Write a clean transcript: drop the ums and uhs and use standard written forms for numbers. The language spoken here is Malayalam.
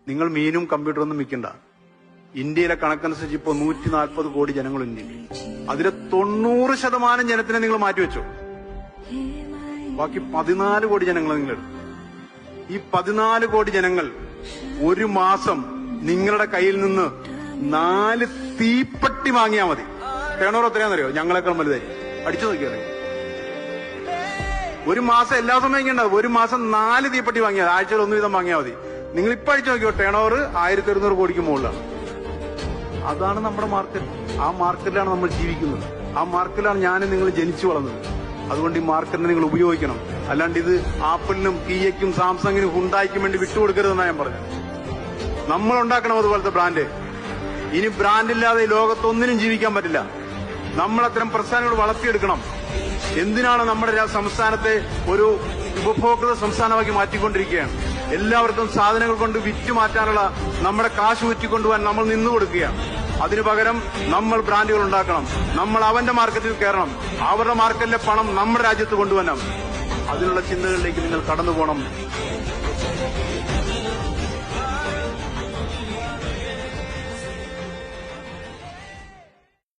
നിങ്ങൾ മീനും കമ്പ്യൂട്ടറൊന്നും വിൽക്കണ്ട. ഇന്ത്യയിലെ കണക്കനുസരിച്ച് ഇപ്പോൾ 140 കോടി ജനങ്ങളുണ്ട്. അതിലെ 90% ജനത്തിനെ നിങ്ങൾ മാറ്റിവെച്ചോ. ബാക്കി 14 കോടി ജനങ്ങൾ നിങ്ങളെടുത്തു. ഈ 14 കോടി ജനങ്ങൾ ഒരു മാസം നിങ്ങളുടെ കയ്യിൽ നിന്ന് 4 തീപ്പെട്ടി വാങ്ങിയാൽ മതി. ടേണോർ എത്രയാണെന്നറിയോ? ഞങ്ങളെക്കാൾ വലുതായി. അടിച്ചു നോക്കിയാൽ ഒരു മാസം എല്ലാ സമയം ഇങ്ങണ്ടാവും. ഒരു മാസം 4 തീപ്പെട്ടി വാങ്ങിയാൽ ആഴ്ചയിൽ 1 വീതം വാങ്ങിയാൽ മതി. നിങ്ങൾ ഇപ്പൊ അടിച്ചു നോക്കിയോ, ടേണോർ 1100 കോടിക്ക് മുകളിലാണ്. അതാണ് നമ്മുടെ മാർക്കറ്റ്. ആ മാർക്കറ്റിലാണ് നമ്മൾ ജീവിക്കുന്നത്. ആ മാർക്കറ്റിലാണ് ഞാനും നിങ്ങൾ ജനിച്ചു വളർന്നത്. അതുകൊണ്ട് ഈ മാർക്കറ്റിനെ നിങ്ങൾ ഉപയോഗിക്കണം. അല്ലാണ്ട് ഇത് ആപ്പിളിനും കിയയ്ക്കും സാംസങ്ങിനും ഹുണ്ടായിക്കും വേണ്ടി വിട്ടുകൊടുക്കരുതെന്നാണ് ഞാൻ പറഞ്ഞത്. നമ്മൾ ഉണ്ടാക്കണം അതുപോലത്തെ ബ്രാൻഡ്. ഇനി ബ്രാൻഡില്ലാതെ ഈ ലോകത്തൊന്നിനും ജീവിക്കാൻ പറ്റില്ല. നമ്മൾ അത്തരം പ്രസ്ഥാനങ്ങൾ വളർത്തിയെടുക്കണം. എന്തിനാണ് നമ്മുടെ സംസ്ഥാനത്തെ ഒരു ഉപഭോക്തൃ സംസ്ഥാനമാക്കി മാറ്റിക്കൊണ്ടിരിക്കുകയാണ്. എല്ലാവർക്കും സാധനങ്ങൾ കൊണ്ട് വിറ്റ് മാറ്റാനുള്ള നമ്മുടെ കാശ് വിറ്റുകൊണ്ടുപോകാൻ നമ്മൾ നിന്നു കൊടുക്കുകയാണ്. അതിനു പകരം നമ്മൾ ബ്രാൻഡുകൾ ഉണ്ടാക്കണം. നമ്മൾ അവന്റെ മാർക്കറ്റിൽ കയറണം. അവരുടെ മാർക്കറ്റിലെ പണം നമ്മുടെ രാജ്യത്ത് കൊണ്ടുവരണം. അതിനുള്ള ചിന്തകളിലേക്ക് നിങ്ങൾ കടന്നു പോകണം.